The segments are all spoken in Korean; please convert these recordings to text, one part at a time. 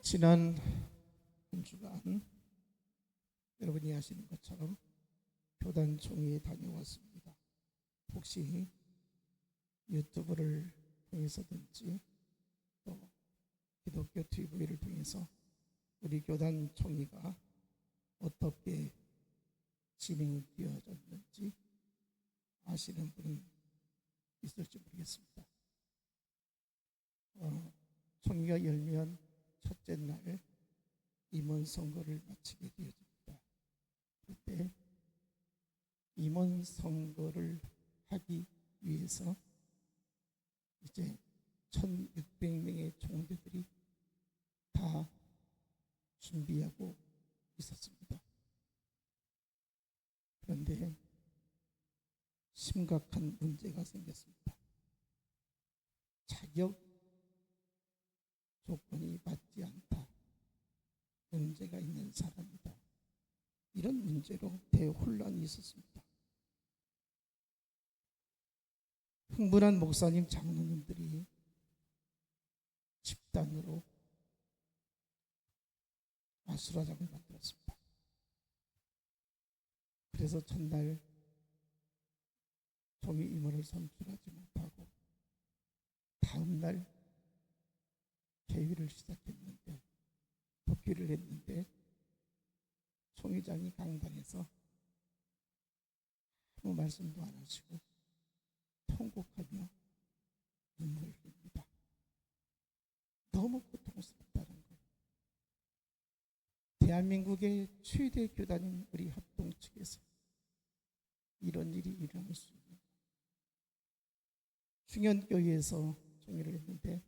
지난 한 주간 여러분이 아시는 것처럼 교단 총회에 다녀왔습니다. 혹시 유튜브를 통해서든지 또 기독교 TV를 통해서 우리 교단 총회가 어떻게 진행이 되어졌는지 아시는 분이 있을지 모르겠습니다. 총회가 열면 첫째 날 임원 선거를 마치게 되어집니다. 그때 임원 선거를 하기 위해서 이제 1600명의 총대들이 다 준비하고 있었습니다. 그런데 심각한 문제가 생겼습니다. 자격 조건이 맞지 않다. 문제가 있는 사람이다. 이런 문제로 대혼란이 있었습니다. 흥분한 목사님, 장로님들이 집단으로 아수라장을 만들었습니다. 그래서 전날 종이 임원을 선출하지 못하고 다음날 개회를 시작했는데 복귀를 했는데 총회장이 강단에서 아무 말씀도 안 하시고 통곡하며 눈물을 흘립니다. 너무 고통스럽다는 거예요. 대한민국의 최대 교단인 우리 합동 측에서 이런 일이 일어날 수 있는 충현교회에서 총회를 했는데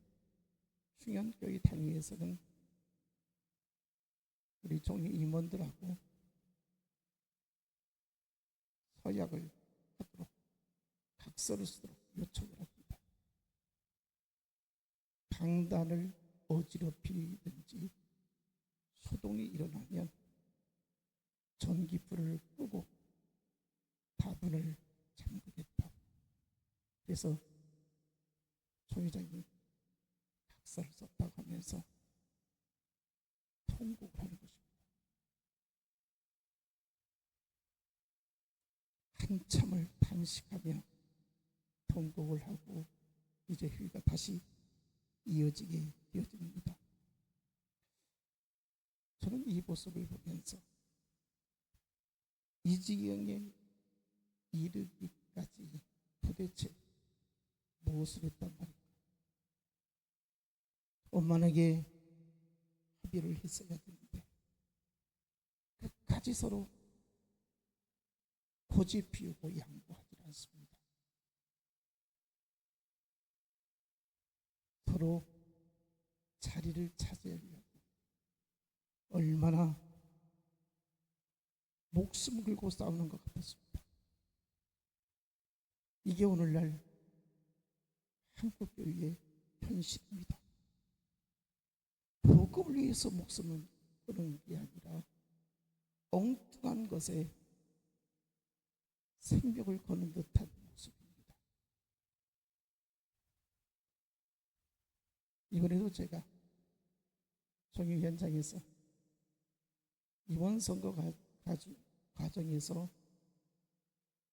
충현교회 당회에서는 우리 총회 임원들하고 서약을 하도록 각서를 쓰도록 요청을 합니다. 강단을 어지럽히든지 소동이 일어나면 전기불을 끄고 다분을 잠그겠다. 그래서 총회장이 각서를 썼다고 하면서 통곡을 하는 것입니다. 한참을 탄식하며 통곡을 하고 이제 회의가 다시 이어지게 되어집니다. 저는 이 모습을 보면서 이 지경에 이르기까지 도대체 무엇을 했단 말입니까? 원만하게 합의를 했어야 되는데 끝까지 서로 고집 피우고 양보하지 않습니다. 서로 자리를 차지하려고 얼마나 목숨 걸고 싸우는 것 같았습니다. 이게 오늘날 한국교회의 현실입니다. 복음을 위해서 목숨을 끊는 게 아니라 엉뚱한 것에 생명을 거는 듯한 모습입니다. 이번에도 제가 총회 현장에서 이번 선거 과정에서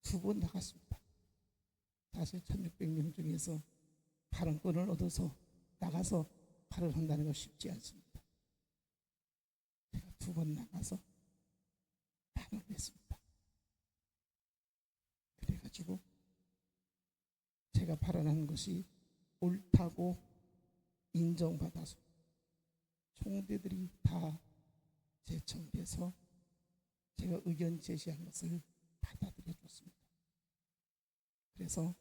2번 나갔습니다. 사실 1600명 중에서 발언권을 얻어서 나가서 발언한다는 건 쉽지 않습니다. 제가 2번 나가서 발언을 했습니다. 그래가지고 제가 발언한 것이 옳다고 인정받아서 총대들이 다 제청돼서 제가 의견 제시한 것을 받아들여 줬습니다. 그래서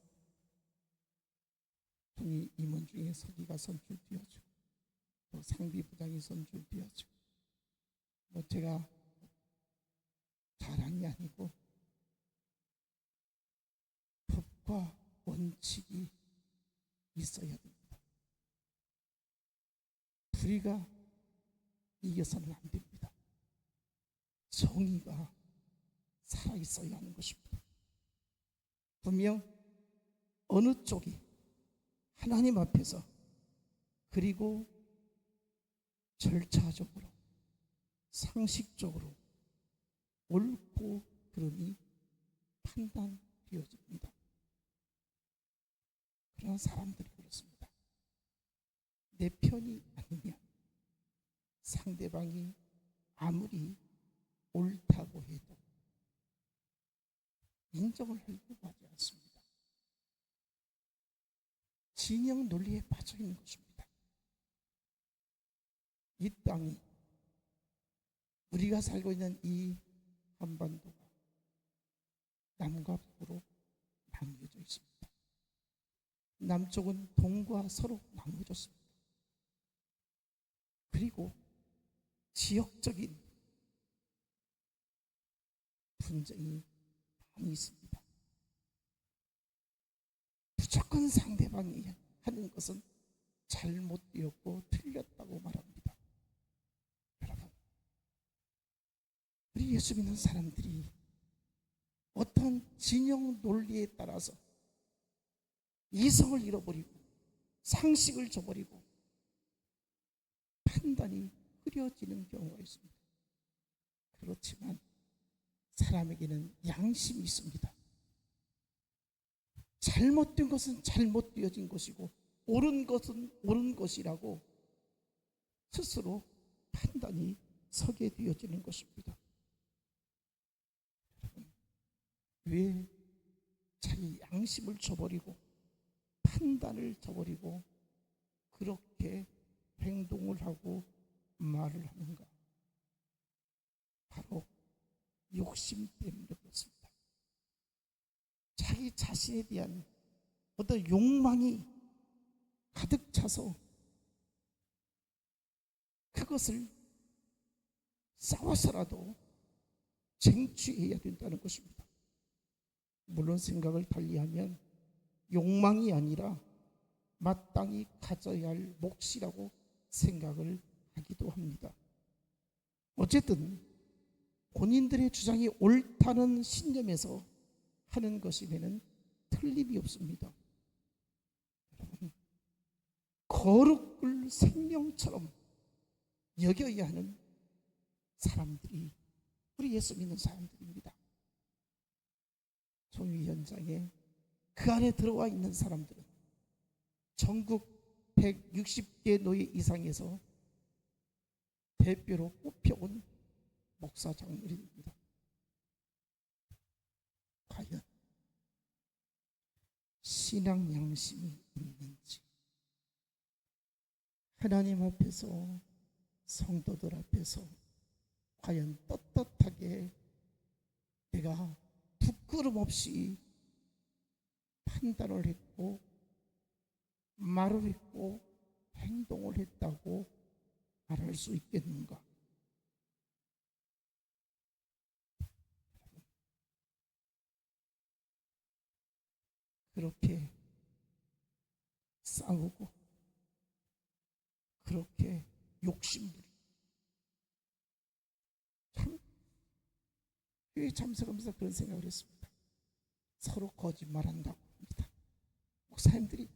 총회 임원 중에 서기가 선출되어지고 또 상비부장이 선출되어지고 제가 자랑이 아니고 법과 원칙이 있어야 됩니다. 불의가 이겨서는 안 됩니다. 정의가 살아있어야 하는 것입니다. 분명 어느 쪽이 하나님 앞에서 그리고 절차적으로 상식적으로 옳고 그름이 판단되어집니다. 그러나 사람들이 그렇습니다. 내 편이 아니면 상대방이 아무리 옳다고 해도 인정을 하려고 하지 않습니다. 진영 논리에 빠져 있는 것입니다. 이 땅이, 우리가 살고 있는 이 한반도가 남과 북으로 나누어져 있습니다. 남쪽은 동과 서로 나누어졌습니다. 그리고 지역적인 분쟁이 많이 있습니다. 무조건 상대방이 하는 것은 잘못되었고 틀렸다고 말합니다. 여러분, 우리 예수 믿는 사람들이 어떤 진영 논리에 따라서 이성을 잃어버리고 상식을 저버리고 판단이 흐려지는 경우가 있습니다. 그렇지만 사람에게는 양심이 있습니다. 잘못된 것은 잘못되어진 것이고 옳은 것은 옳은 것이라고 스스로 판단이 서게 되어지는 것입니다. 여러분, 왜 자기 양심을 저버리고 판단을 저버리고 그렇게 행동을 하고 말을 하는가? 바로 욕심 때문에 그렇습니다. 자기 자신에 대한 어떤 욕망이 가득 차서 그것을 싸워서라도 쟁취해야 된다는 것입니다. 물론 생각을 달리하면 욕망이 아니라 마땅히 가져야 할 몫이라고 생각을 하기도 합니다. 어쨌든 본인들의 주장이 옳다는 신념에서 하는 것이면 틀림이 없습니다. 여러분, 거룩을 생명처럼 여겨야 하는 사람들이 우리 예수 믿는 사람들입니다. 종이 현장에 그 안에 들어와 있는 사람들은 전국 160개 노예 이상에서 대표로 뽑혀온 목사 장로입니다. 과연 신앙 양심이 있는지, 하나님 앞에서 성도들 앞에서 과연 떳떳하게 내가 부끄럼 없이 판단을 했고 말을 했고 행동을 했다고 말할 수 있겠는가? 그렇게 싸우고 그렇게 욕심부리 참 교회 참석하면서 그런 생각을 했습니다. 서로 거짓말한다고 합니다. 목사님들이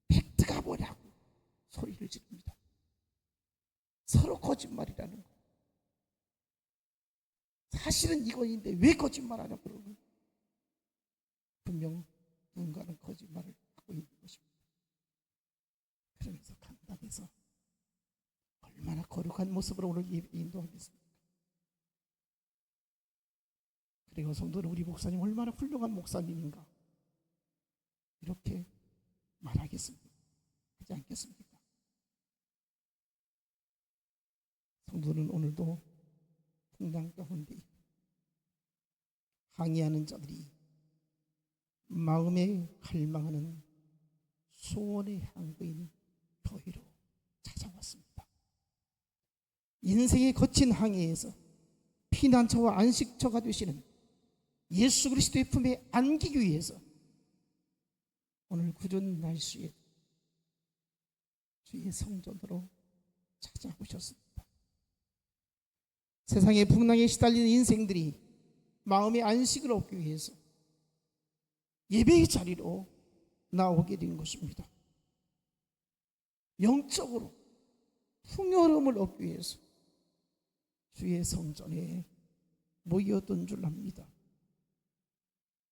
팩트가 뭐냐고 소리를 지릅니다. 서로 거짓말이라는 거. 사실은 이거인데 왜 거짓말하냐고 그러고 분명 누군가는 거짓말을 하고 있는 것입니다. 그러면서 간단해서 얼마나 거룩한 모습으로 오늘 예배 인도하겠습니까? 그리고 성도는 우리 목사님 얼마나 훌륭한 목사님인가 이렇게 말하겠습니까? 하지 않겠습니까? 성도는 오늘도 풍랑 가운데 항의하는 자들이 마음에 갈망하는 소원의 향구인 교회로 찾아왔습니다. 인생의 거친 항해에서 피난처와 안식처가 되시는 예수 그리스도의 품에 안기기 위해서 오늘 구준 날씨에 주의 성전으로 찾아오셨습니다. 세상의 풍랑에 시달리는 인생들이 마음의 안식을 얻기 위해서 예배의 자리로 나오게 된 것입니다. 영적으로 풍요로움을 얻기 위해서 주의 성전에 모여든 줄 압니다.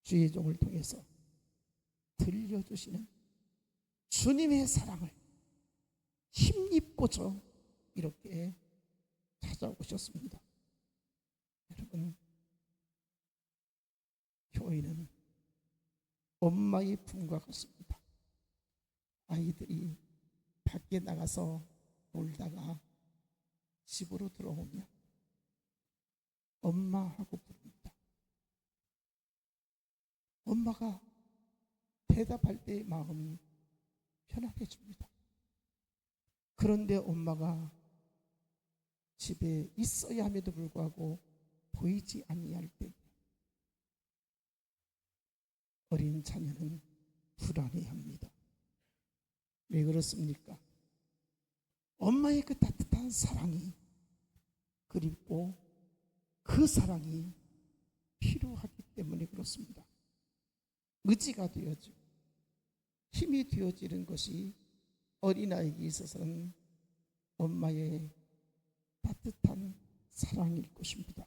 주의 종을 통해서 들려주시는 주님의 사랑을 힘입고서 이렇게 찾아오셨습니다. 여러분, 교회는 엄마의 품과 같습니다. 아이들이 밖에 나가서 놀다가 집으로 들어오면 엄마 하고 부릅니다. 엄마가 대답할 때 마음이 편안해집니다. 그런데 엄마가 집에 있어야 함에도 불구하고 보이지 아니할 때 어린 자녀는 불안해합니다. 왜 그렇습니까? 엄마의 그 따뜻한 사랑이 그립고 그 사랑이 필요하기 때문에 그렇습니다. 의지가 되어지고 힘이 되어지는 것이 어린아이에게 있어서는 엄마의 따뜻한 사랑일 것입니다.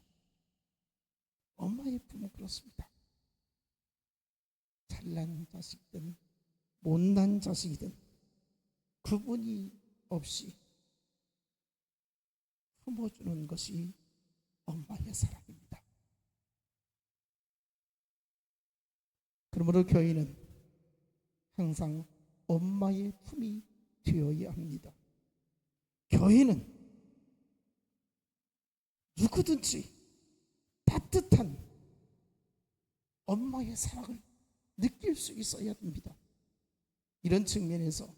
엄마의 품은 그렇습니다. 잘난 자식이든 못난 자식이든 구분이 없이 품어주는 것이 엄마의 사랑입니다. 그러므로 교회는 항상 엄마의 품이 되어야 합니다. 교회는 누구든지 따뜻한 엄마의 사랑을 느낄 수 있어야 됩니다. 이런 측면에서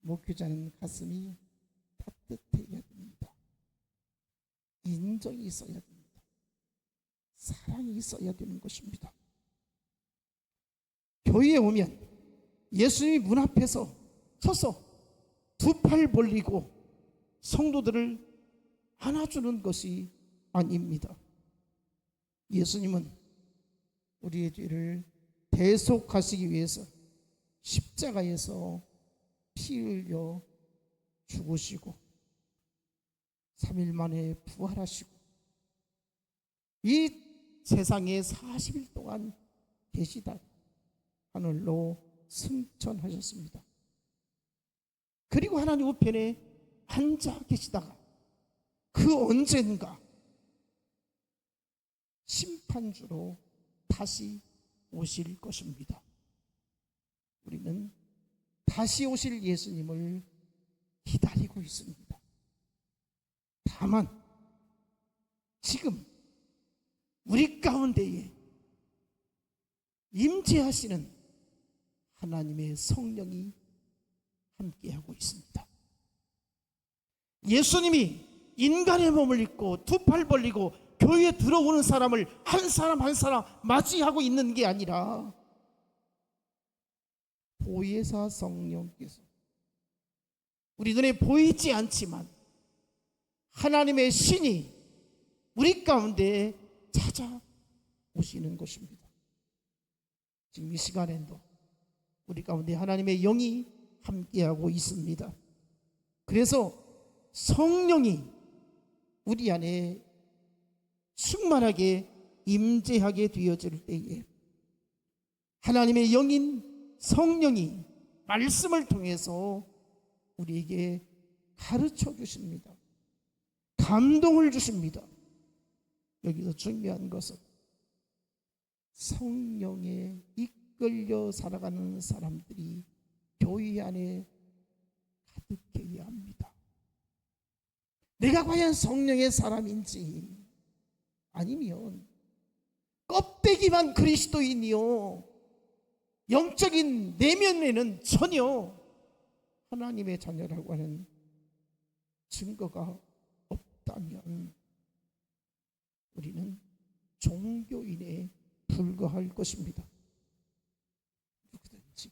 목회자는 가슴이 따뜻해야 됩니다. 인정이 있어야 됩니다. 사랑이 있어야 되는 것입니다. 교회에 오면 예수님이 문 앞에서 서서 두 팔 벌리고 성도들을 안아주는 것이 아닙니다. 예수님은 우리의 죄를 대속하시기 위해서 십자가에서 피 흘려 죽으시고 3일 만에 부활하시고 이 세상에 40일 동안 계시다 하늘로 승천하셨습니다. 그리고 하나님 우편에 앉아 계시다가 그 언젠가 심판주로 다시 오실 것입니다. 우리는 다시 오실 예수님을 기다리고 있습니다. 다만 지금 우리 가운데에 임재하시는 하나님의 성령이 함께하고 있습니다. 예수님이 인간의 몸을 입고 두 팔 벌리고 교회에 들어오는 사람을 한 사람 한 사람 맞이하고 있는 게 아니라 보혜사 성령께서 우리 눈에 보이지 않지만 하나님의 신이 우리 가운데 찾아오시는 것입니다. 지금 이 시간에도 우리 가운데 하나님의 영이 함께하고 있습니다. 그래서 성령이 우리 안에 충만하게 임재하게 되어질 때에 하나님의 영인 성령이 말씀을 통해서 우리에게 가르쳐 주십니다. 감동을 주십니다. 여기서 중요한 것은 성령에 이끌려 살아가는 사람들이 교회 안에 가득해야 합니다. 내가 과연 성령의 사람인지 아니면 껍데기만 그리스도인이요 영적인 내면에는 전혀 하나님의 자녀라고 하는 증거가 없다면 우리는 종교인에 불과할 것입니다. 누구든지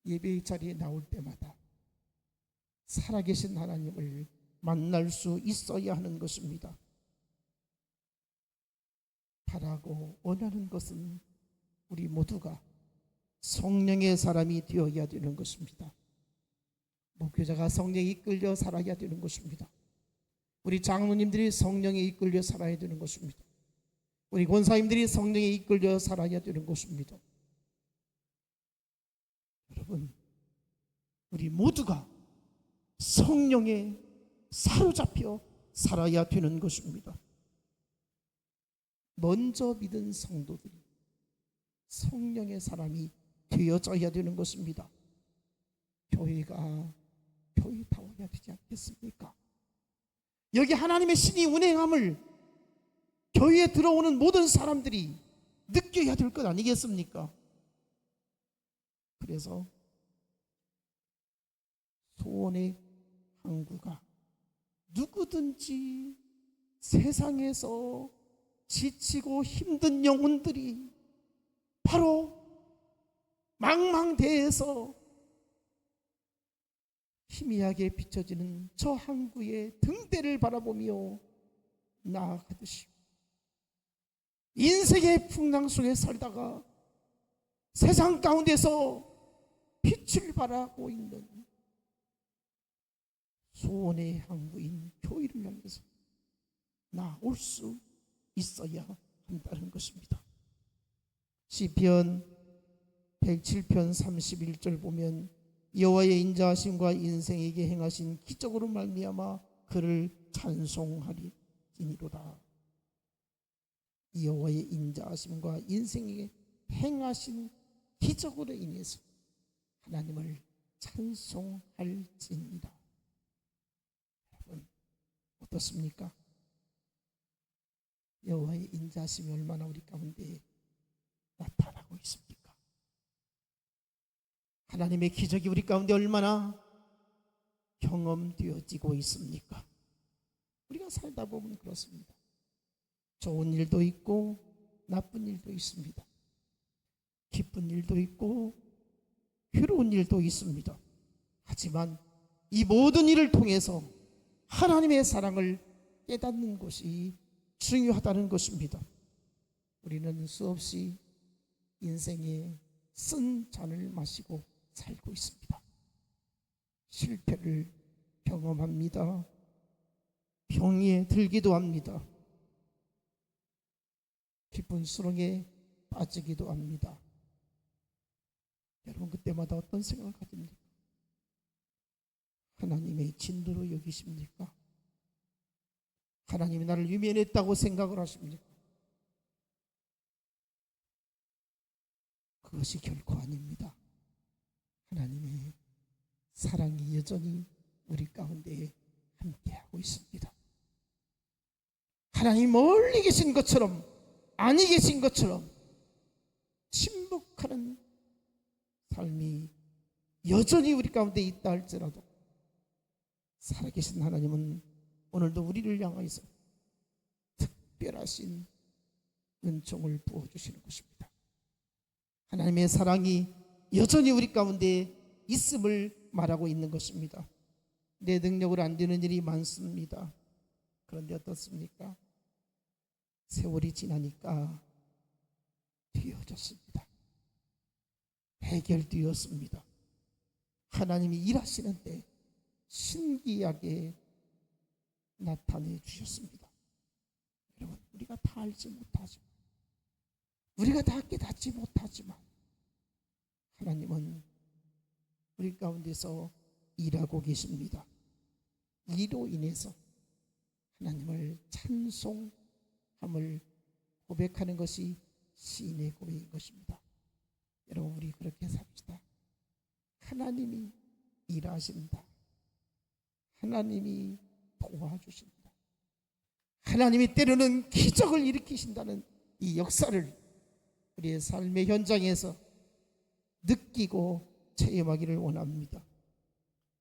예배의 자리에 나올 때마다 살아계신 하나님을 만날 수 있어야 하는 것입니다. 바라고 원하는 것은 우리 모두가 성령의 사람이 되어야 되는 것입니다. 목회자가 성령에 이끌려 살아야 되는 것입니다. 우리 장로님들이 성령에 이끌려 살아야 되는 것입니다. 우리 권사님들이 성령에 이끌려 살아야 되는 것입니다. 여러분, 우리 모두가 성령에 사로잡혀 살아야 되는 것입니다. 먼저 믿은 성도들이 성령의 사람이 되어져야 되는 것입니다. 교회가 교회다워야 되지 않겠습니까? 여기 하나님의 신이 운행함을 교회에 들어오는 모든 사람들이 느껴야 될 것 아니겠습니까? 그래서 소원의 항구가 누구든지 세상에서 지치고 힘든 영혼들이 바로 망망대해에서 희미하게 비춰지는 저 항구의 등대를 바라보며 나아가듯이 인생의 풍랑 속에 살다가 세상 가운데서 빛을 발하고 있는 소원의 항구인 교회를 향해서 나올 수 있어야 한다는 것입니다. 시편 107편 31절 보면 여호와의 인자하심과 인생에게 행하신 기적으로 말미암아 그를 찬송하리니로다. 여호와의 인자하심과 인생에게 행하신 기적으로 인해서 하나님을 찬송할지니라. 여러분 어떻습니까? 여호와의 인자하심이 얼마나 우리 가운데 나타나고 있습니까? 하나님의 기적이 우리 가운데 얼마나 경험되어지고 있습니까? 우리가 살다 보면 그렇습니다. 좋은 일도 있고 나쁜 일도 있습니다. 기쁜 일도 있고 괴로운 일도 있습니다. 하지만 이 모든 일을 통해서 하나님의 사랑을 깨닫는 것이 중요하다는 것입니다. 우리는 수없이 인생에 쓴 잔을 마시고 살고 있습니다. 실패를 경험합니다. 병에 들기도 합니다. 깊은 수렁에 빠지기도 합니다. 여러분 그때마다 어떤 생각을 가집니까? 하나님의 진노로 여기십니까? 하나님이 나를 유면했다고 생각을 하십니까? 그것이 결코 아닙니다. 하나님의 사랑이 여전히 우리 가운데 함께하고 있습니다. 하나님 멀리 계신 것처럼 아니 계신 것처럼 침묵하는 삶이 여전히 우리 가운데 있다 할지라도 살아계신 하나님은 오늘도 우리를 향하여서 특별하신 은총을 부어주시는 것입니다. 하나님의 사랑이 여전히 우리 가운데 있음을 말하고 있는 것입니다. 내 능력으로 안 되는 일이 많습니다. 그런데 어떻습니까? 세월이 지나니까 되어졌습니다. 해결되었습니다. 하나님이 일하시는데 신기하게 나타내 주셨습니다. 여러분 우리가 다 알지 못하지만 우리가 다 깨닫지 못하지만 하나님은 우리 가운데서 일하고 계십니다. 이로 인해서 하나님을 찬송함을 고백하는 것이 시인의 고백인 것입니다. 여러분 우리 그렇게 삽시다. 하나님이 일하신다. 하나님이 도와주신다. 하나님이 때로는 기적을 일으키신다는 이 역사를 우리의 삶의 현장에서 느끼고 체험하기를 원합니다.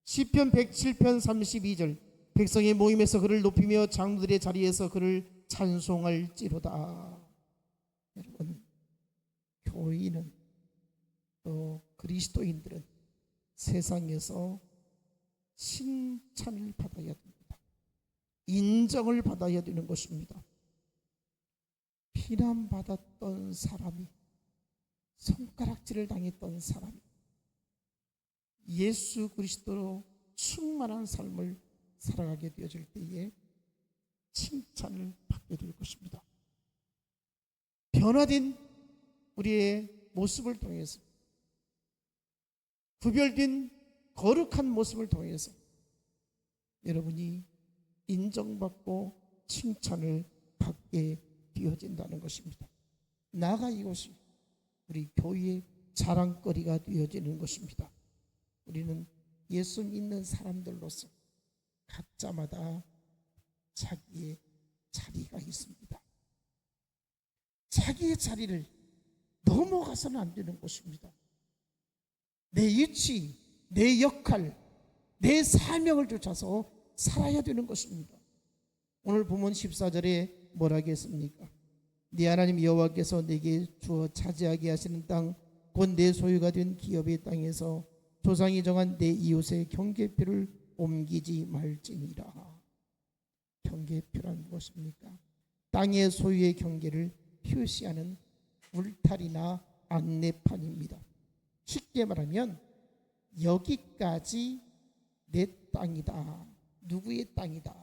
시편 107편 32절 백성의 모임에서 그를 높이며 장로들의 자리에서 그를 찬송할지로다. 여러분 교인은 또 그리스도인들은 세상에서 칭찬을 받아야 됩니다. 인정을 받아야 되는 것입니다. 비난받았던 사람이 손가락질을 당했던 사람이 예수 그리스도로 충만한 삶을 살아가게 되어질 때에 칭찬을 받게 될 것입니다. 변화된 우리의 모습을 통해서, 구별된 거룩한 모습을 통해서 여러분이 인정받고 칭찬을 받게 되어진다는 것입니다. 나아가 이것이 우리 교회의 자랑거리가 되어지는 것입니다. 우리는 예수 믿는 사람들로서 각자마다 자기의 자리가 있습니다. 자기의 자리를 넘어가서는 안 되는 것입니다. 내 위치, 내 역할, 내 사명을 쫓아서 살아야 되는 것입니다. 오늘 본문 14절에 뭐라고 했습니까? 네 하나님 여호와께서 내게 주어 차지하게 하시는 땅, 곧 내 소유가 된 기업의 땅에서 조상이 정한 내 이웃의 경계표를 옮기지 말지니라. 경계표란 무엇입니까? 땅의 소유의 경계를 표시하는 울타리나 안내판입니다. 쉽게 말하면 여기까지 내 땅이다, 누구의 땅이다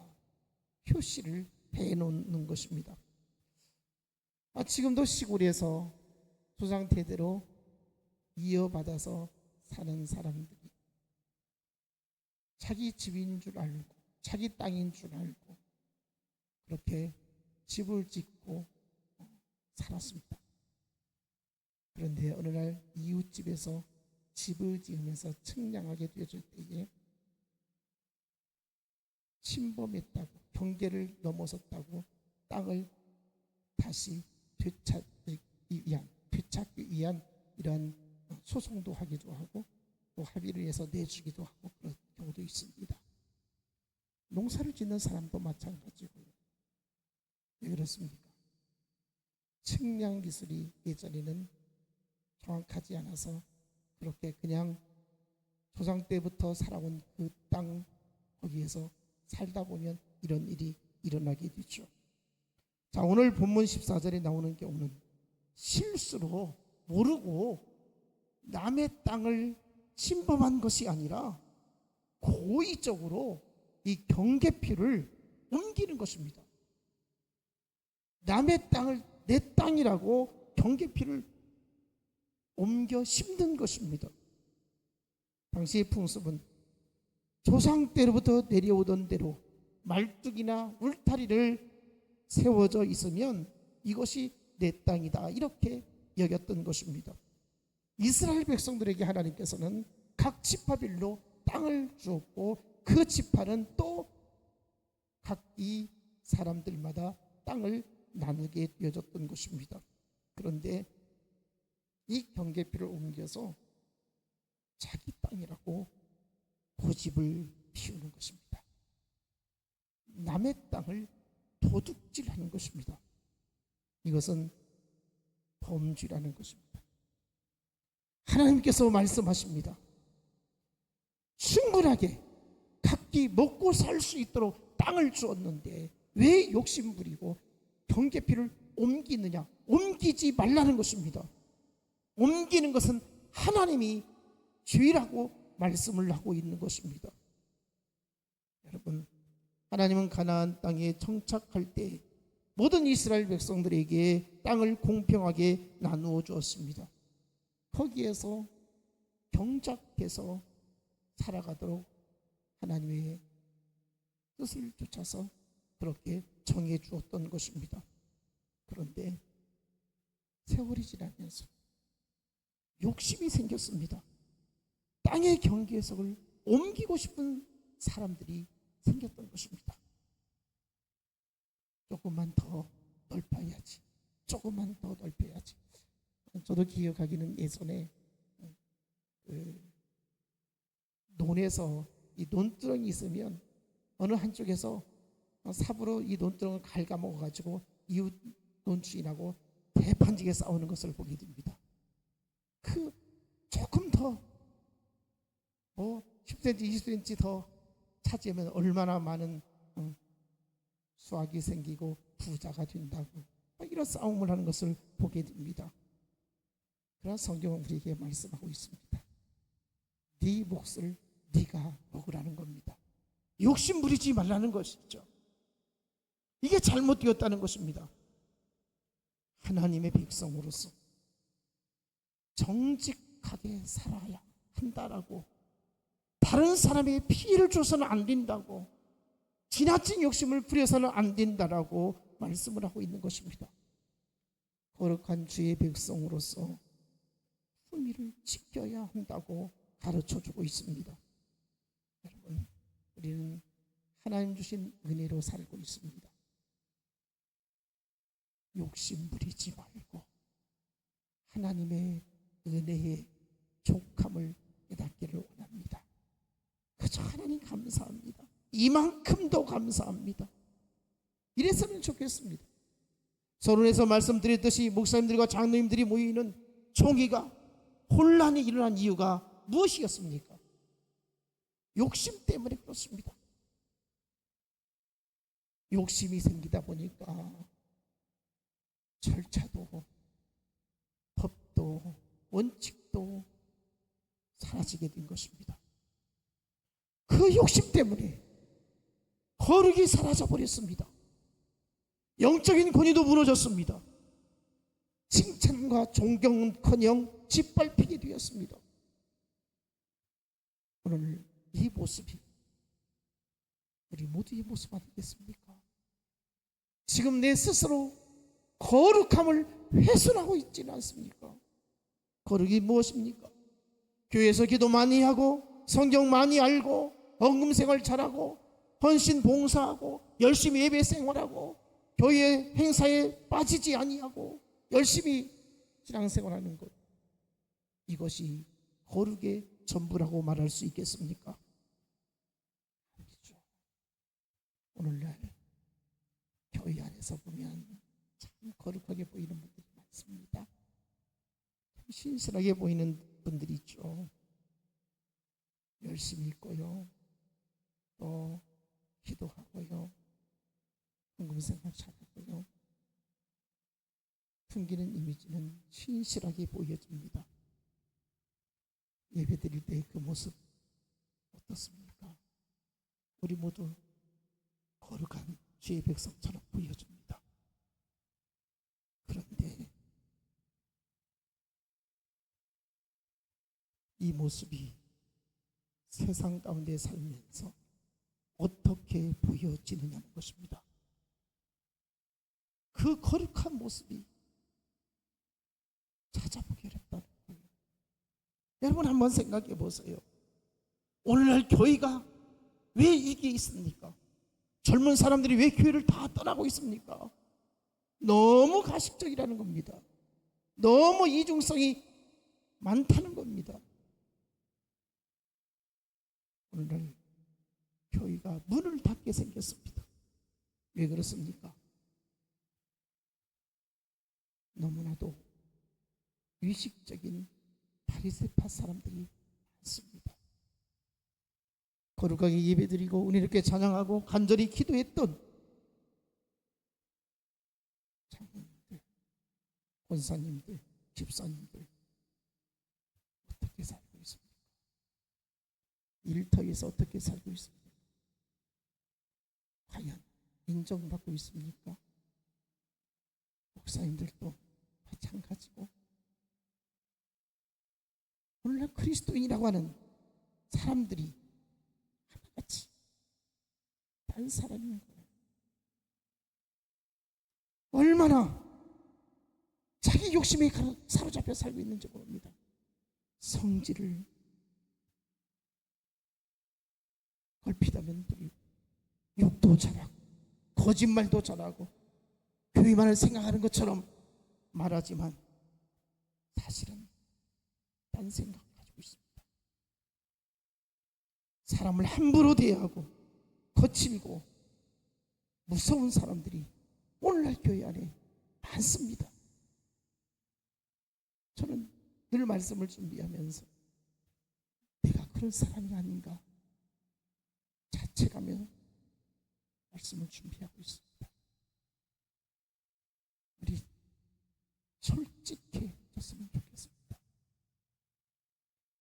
표시를 해놓는 것입니다. 지금도 시골에서 조상 대대로 이어받아서 사는 사람들이 자기 집인 줄 알고 자기 땅인 줄 알고 그렇게 집을 짓고 살았습니다. 그런데 어느 날 이웃집에서 집을 지으면서 측량하게 되어질 때에 침범했다고, 경계를 넘어섰다고 땅을 다시 되찾기 위한 이러한 소송도 하기도 하고 또 합의를 해서 내주기도 하고 그런 경우도 있습니다. 농사를 짓는 사람도 마찬가지고요. 왜 그렇습니까? 측량 기술이 예전에는 정확하지 않아서 그렇게 그냥 조상 때부터 살아온 그 땅 거기에서 살다 보면 이런 일이 일어나게 되죠. 자, 오늘 본문 14절에 나오는 경우는 실수로 모르고 남의 땅을 침범한 것이 아니라 고의적으로 이 경계표를 옮기는 것입니다. 남의 땅을 내 땅이라고 경계표를 옮겨 심는 것입니다. 당시의 풍습은 조상 때로부터 내려오던 대로 말뚝이나 울타리를 세워져 있으면 이것이 내 땅이다 이렇게 여겼던 것입니다. 이스라엘 백성들에게 하나님께서는 각 지파별로 땅을 주었고 그 지파는 또 각 이 사람들마다 땅을 나누게 되어졌던 것입니다. 그런데 이 경계표를 옮겨서 자기 땅이라고 고집을 피우는 것입니다. 남의 땅을 도둑질하는 것입니다. 이것은 범죄라는 것입니다. 하나님께서 말씀하십니다. 충분하게 각기 먹고 살 수 있도록 땅을 주었는데 왜 욕심 부리고 경계표를 옮기느냐? 옮기지 말라는 것입니다. 옮기는 것은 하나님이 죄라고 말씀을 하고 있는 것입니다. 여러분, 하나님은 가나안 땅에 정착할 때 모든 이스라엘 백성들에게 땅을 공평하게 나누어 주었습니다. 거기에서 경작해서 살아가도록 하나님의 뜻을 쫓아서 그렇게 정해 주었던 것입니다. 그런데 세월이 지나면서 욕심이 생겼습니다. 땅의 경계석을 옮기고 싶은 사람들이 생겼던 것입니다. 조금만 더 넓혀야지, 조금만 더 넓혀야지. 저도 기억하기는 예전에 논에서 이 논두렁이 있으면 어느 한쪽에서 삽으로 이 논두렁을 갉아먹어 가지고 이웃 논주인하고 대판지게 싸우는 것을 보게 됩니다. 그 조금 더 10cm, 20cm 더 차지하면 얼마나 많은 수확이 생기고 부자가 된다고 이런 싸움을 하는 것을 보게 됩니다. 그러나 성경은 우리에게 말씀하고 있습니다. 네 몫을 네가 먹으라는 겁니다. 욕심 부리지 말라는 것이죠. 이게 잘못되었다는 것입니다. 하나님의 백성으로서 정직하게 살아야 한다라고, 다른 사람에게 피해를 줘서는 안 된다고, 지나친 욕심을 부려서는 안 된다라고 말씀을 하고 있는 것입니다. 거룩한 주의 백성으로서 품위를 지켜야 한다고 가르쳐주고 있습니다. 여러분, 우리는 하나님 주신 은혜로 살고 있습니다. 욕심 부리지 말고 하나님의 은혜의 족함을 깨닫기를 원합니다. 그저 하나님 감사합니다. 이만큼도 감사합니다. 이랬으면 좋겠습니다. 서론에서 말씀드렸듯이 목사님들과 장로님들이 모이는 총회가 혼란이 일어난 이유가 무엇이었습니까? 욕심 때문에 그렇습니다. 욕심이 생기다 보니까 절차도 법도 원칙도 사라지게 된 것입니다. 그 욕심 때문에 거룩이 사라져 버렸습니다. 영적인 권위도 무너졌습니다. 칭찬과 존경은커녕 짓밟히게 되었습니다. 오늘 이 모습이 우리 모두의 모습 아니겠습니까? 지금 내 스스로 거룩함을 훼손하고 있지는 않습니까? 거룩이 무엇입니까? 교회에서 기도 많이 하고 성경 많이 알고 헌금생활 잘하고 헌신 봉사하고 열심히 예배 생활하고 교회 행사에 빠지지 아니하고 열심히 신앙생활하는 것, 이것이 거룩의 전부라고 말할 수 있겠습니까? 아니죠. 오늘날 교회 안에서 보면 참 거룩하게 보이는 분들이 많습니다. 신실하게 보이는 분들이 있죠. 열심히 있고요, 또 기도하고요, 헌금생활 잘하고요, 풍기는 이미지는 신실하게 보여집니다. 예배 드릴 때 그 모습 어떻습니까? 우리 모두 거룩한 주의 백성처럼 보여집니다. 그런데 이 모습이 세상 가운데 살면서 어떻게 보여지느냐는 것입니다. 그 거룩한 모습이 찾아보기 어렵다는 거예요. 여러분 한번 생각해 보세요. 오늘날 교회가 왜 이게 있습니까? 젊은 사람들이 왜 교회를 다 떠나고 있습니까? 너무 가식적이라는 겁니다. 너무 이중성이 많다는 겁니다. 오늘날 교회가 문을 닫게 생겼습니다. 왜 그렇습니까? 너무나도 의식적인 바리새파 사람들이 많습니다. 거룩하게 예배드리고 은혜롭게 찬양하고 간절히 기도했던 장로님들, 권사님들, 집사님들 어떻게 살고 있습니까? 일터에서 어떻게 살고 있습니까? 과연 인정받고 있습니까? 목사님들도 마찬가지고, 오늘날 그리스도인이라고 하는 사람들이 하나같이 딴 사람인 거예요. 얼마나 자기 욕심에 사로잡혀 살고 있는지 모릅니다. 성질을 걸핏하면 부리고, 욕도 잘하고 거짓말도 잘하고 교회만을 생각하는 것처럼 말하지만 사실은 딴 생각 가지고 있습니다. 사람을 함부로 대하고 거칠고 무서운 사람들이 오늘날 교회 안에 많습니다. 저는 늘 말씀을 준비하면서 내가 그런 사람이 아닌가 자책하며 말씀을 준비하고 있습니다. 우리 솔직해졌으면 좋겠습니다.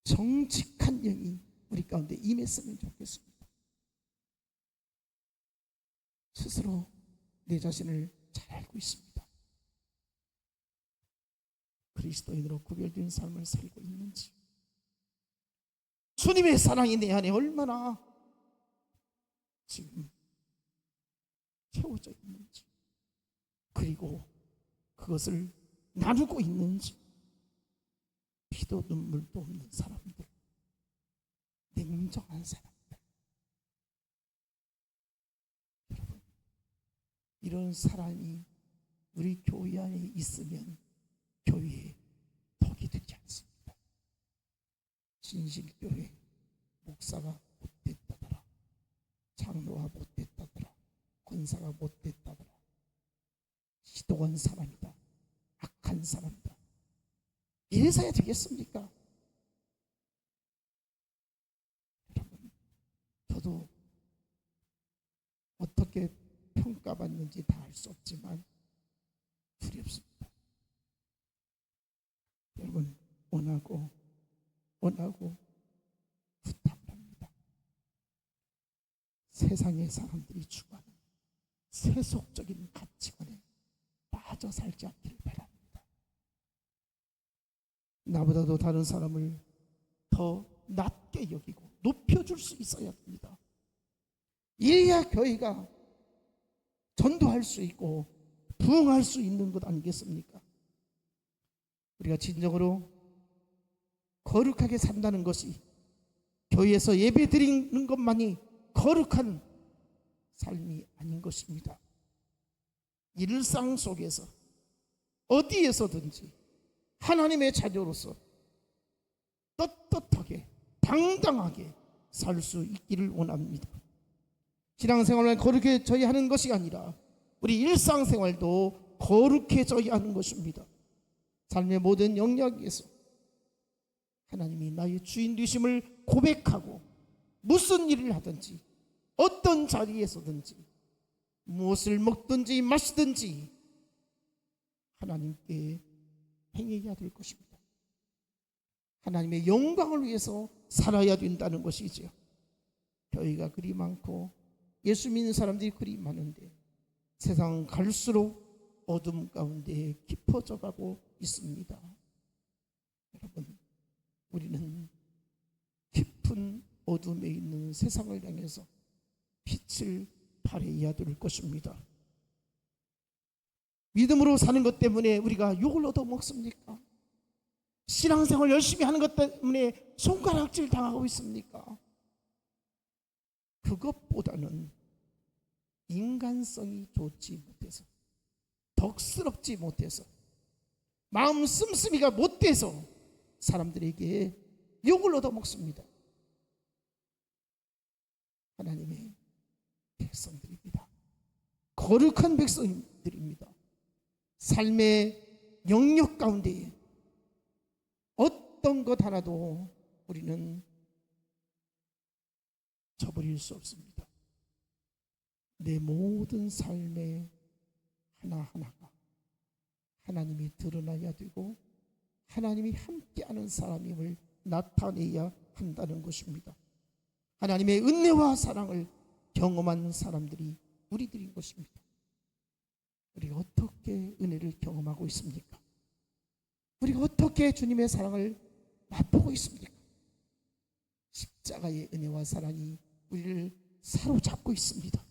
정직한 영이 우리 가운데 임했으면 좋겠습니다. 스스로 내 자신을 잘 알고 있습니다. 그리스도인으로 구별된 삶을 살고 있는지, 주님의 사랑이 내 안에 얼마나 지금 채워져 있는지, 그리고 그것을 나누고 있는지, 피도 눈물도 없는 사람들, 냉정한 사람들, 여러분, 이런 사람이 우리 교회 안에 있으면 교회에 덕이 되지 않습니다. 진실교회 목사가 못됐다더라, 장로가 못됐다더라, 권사가 못됐다더라, 시도한 사람이다, 악한 사람이다, 이래서야 되겠습니까? 여러분, 저도 어떻게 평가받는지 다 알 수 없지만 두렵습니다. 여러분, 원하고 부탁합니다. 세상의 사람들이 추구하는 세속적인 가치관에 빠져 살지 않기를 바랍니다. 나보다도 다른 사람을 더 낮게 여기고 높여줄 수 있어야 합니다. 이래야 교회가 전도할 수 있고 부흥할 수 있는 것 아니겠습니까? 우리가 진정으로 거룩하게 산다는 것이 교회에서 예배 드리는 것만이 거룩한 삶이 아닌 것입니다. 일상 속에서 어디에서든지 하나님의 자녀로서 떳떳하게 당당하게 살 수 있기를 원합니다. 신앙생활을 거룩해져야 하는 것이 아니라 우리 일상생활도 거룩해져야 하는 것입니다. 삶의 모든 영역에서 하나님이 나의 주인 되심을 고백하고 무슨 일을 하든지 어떤 자리에서든지 무엇을 먹든지 마시든지 하나님께 행해야 될 것입니다. 하나님의 영광을 위해서 살아야 된다는 것이죠. 교회가 그리 많고 예수 믿는 사람들이 그리 많은데 세상은 갈수록 어둠 가운데 깊어져 가고 있습니다. 여러분, 우리는 깊은 어둠에 있는 세상을 향해서 빛을 발해야 될 것입니다. 믿음으로 사는 것 때문에 우리가 욕을 얻어먹습니까? 신앙생활 열심히 하는 것 때문에 손가락질 당하고 있습니까? 그것보다는 인간성이 좋지 못해서, 덕스럽지 못해서, 마음 씀씀이가 못돼서 사람들에게 욕을 얻어먹습니다. 하나님의 백성들입니다. 거룩한 백성들입니다. 삶의 영역 가운데 어떤 것 하나도 우리는 저버릴 수 없습니다. 내 모든 삶의 하나하나가 하나님이 드러나야 되고 하나님이 함께하는 사람임을 나타내야 한다는 것입니다. 하나님의 은혜와 사랑을 경험한 사람들이 우리들인 것입니다. 우리가 어떻게 은혜를 경험하고 있습니까? 우리가 어떻게 주님의 사랑을 맛보고 있습니까? 십자가의 은혜와 사랑이 우리를 사로잡고 있습니다.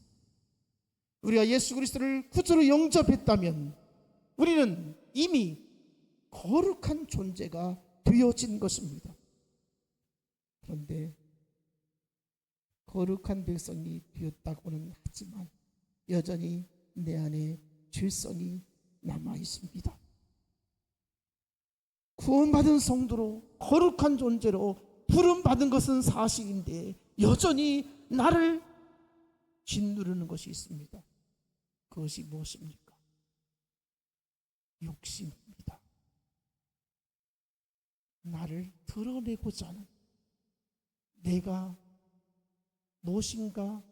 우리가 예수 그리스도를 구주로 영접했다면 우리는 이미 거룩한 존재가 되어진 것입니다. 그런데 거룩한 백성이 되었다고는 하지만 여전히 내 안에 죄성이 남아 있습니다. 구원받은 성도로 거룩한 존재로 부름받은 것은 사실인데 여전히 나를 짓누르는 것이 있습니다. 그것이 무엇입니까? 욕심입니다. 나를 드러내고자 하는, 내가 무엇인가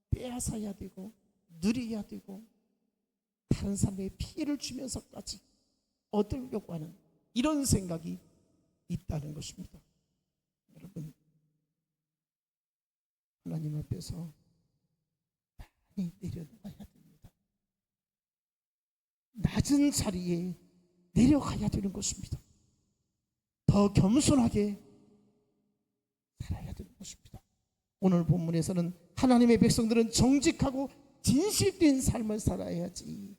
빼앗아야 되고 누려야 되고 다른 사람에게 피해를 주면서까지 얻으려고 하는 이런 생각이 있다는 것입니다. 여러분, 하나님 앞에서 많이 내려놓아야 됩니다. 낮은 자리에 내려가야 되는 것입니다. 더 겸손하게 살아야 되는 것입니다. 오늘 본문에서는 하나님의 백성들은 정직하고 진실된 삶을 살아야지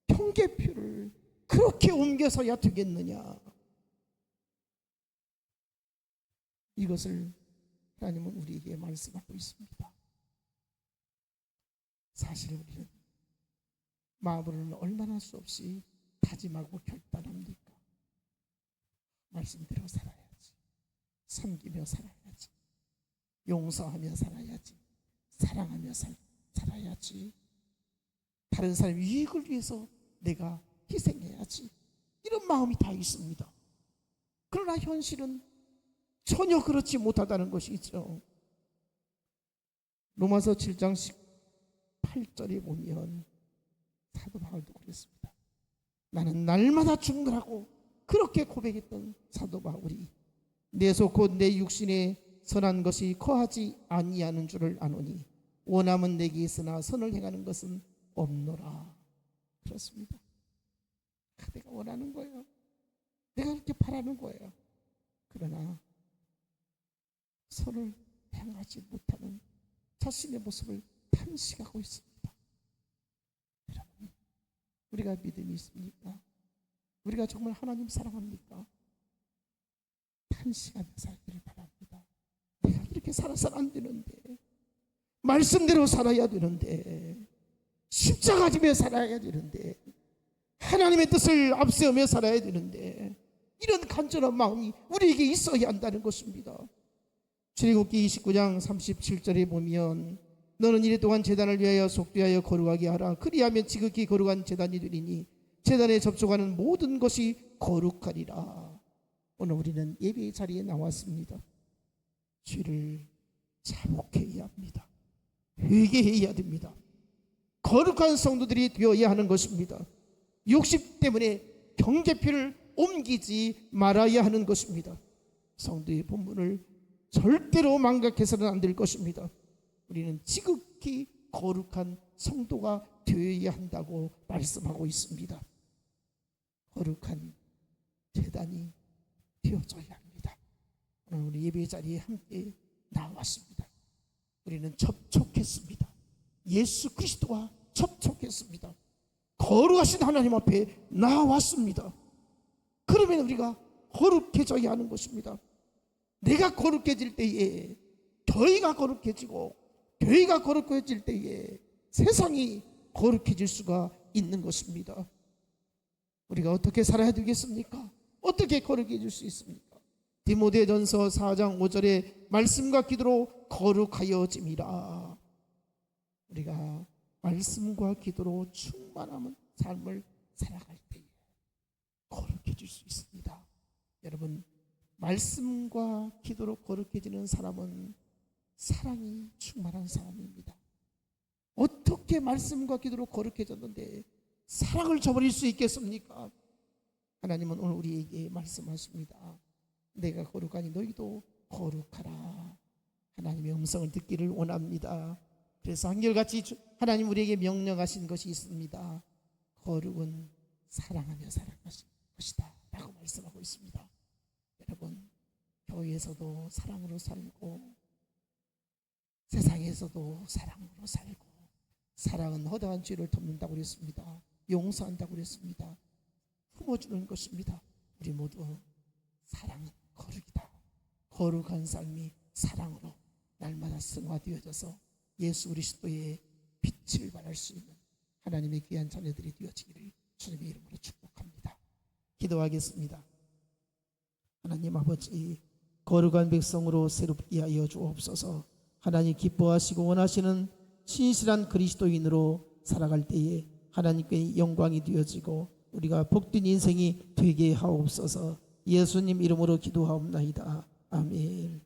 평계표를 그렇게 옮겨서야 되겠느냐. 이것을 하나님은 우리에게 말씀하고 있습니다. 사실 우리는 마음으로는 얼마나 수 없이 다짐하고 결단합니까? 말씀대로 살아야지, 섬기며 살아야지, 용서하며 살아야지, 사랑하며 살아야지, 다른 사람 이익을 위해서 내가 희생해야지, 이런 마음이 다 있습니다. 그러나 현실은 전혀 그렇지 못하다는 것이죠. 로마서 7장 18절에 보면 사도 바울도 그랬습니다. 나는 날마다 죽느라고 그렇게 고백했던 사도 바울이 내 속 곧 내 육신에 선한 것이 거하지 아니하는 줄을 아노니 원함은 내게 있으나 선을 행하는 것은 없노라. 그렇습니다. 내가 원하는 거예요. 내가 그렇게 바라는 거예요. 그러나 선을 행하지 못하는 자신의 모습을 탐식하고 있습니다. 여러분, 우리가 믿음이 있습니까? 우리가 정말 하나님 사랑합니까? 탄식하며 살기를 바랍니다. 내가 이렇게 살아서는 안 되는데, 말씀대로 살아야 되는데, 십자가 지며 살아야 되는데, 하나님의 뜻을 앞세우며 살아야 되는데, 이런 간절한 마음이 우리에게 있어야 한다는 것입니다. 출애굽기 29장 37절에 보면 너는 이래 동안 제단을 위하여 속되하여 거룩하게 하라. 그리하면 지극히 거룩한 제단이 되리니 제단에 접촉하는 모든 것이 거룩하리라. 오늘 우리는 예배의 자리에 나왔습니다. 죄를 자복해야 합니다. 회개해야 됩니다. 거룩한 성도들이 되어야 하는 것입니다. 욕심 때문에 경계표를 옮기지 말아야 하는 것입니다. 성도의 본분을 절대로 망각해서는 안 될 것입니다. 우리는 지극히 거룩한 성도가 되어야 한다고 말씀하고 있습니다. 거룩한 제단이 되어져야 합니다. 오늘 우리 예배 자리에 함께 나왔습니다. 우리는 접촉했습니다. 예수 그리스도와 접촉했습니다. 거룩하신 하나님 앞에 나왔습니다. 그러면 우리가 거룩해져야 하는 것입니다. 내가 거룩해질 때에 교회가 거룩해지고 교회가 거룩해질 때에 세상이 거룩해질 수가 있는 것입니다. 우리가 어떻게 살아야 되겠습니까? 어떻게 거룩해질 수 있습니까? 디모데전서 4장 5절에 말씀과 기도로 거룩하여짐이라. 우리가 말씀과 기도로 충만한 삶을 살아갈 때에 거룩해질 수 있습니다. 여러분, 말씀과 기도로 거룩해지는 사람은 사랑이 충만한 사람입니다. 어떻게 말씀과 기도로 거룩해졌는데 사랑을 저버릴 수 있겠습니까? 하나님은 오늘 우리에게 말씀하십니다. 내가 거룩하니 너희도 거룩하라. 하나님의 음성을 듣기를 원합니다. 그래서 한결같이 하나님 우리에게 명령하신 것이 있습니다. 거룩은 사랑하며 살아가신 것이다 라고 말씀하고 있습니다. 여러분, 교회에서도 사랑으로 살고 세상에서도 사랑으로 살고, 사랑은 허다한 죄를 덮는다고 그랬습니다. 용서한다고 그랬습니다. 품어주는 것입니다. 우리 모두 사랑은 거룩이다. 거룩한 삶이 사랑으로 날마다 승화되어져서 예수 그리스도의 빛을 발할 수 있는 하나님의 귀한 자녀들이 되어지기를 주님의 이름으로 축복합니다. 기도하겠습니다. 하나님 아버지, 거룩한 백성으로 새롭게 하여 주옵소서. 하나님 기뻐하시고 원하시는 신실한 그리스도인으로 살아갈 때에 하나님께 영광이 되어지고 우리가 복된 인생이 되게 하옵소서. 예수님 이름으로 기도하옵나이다. 아멘.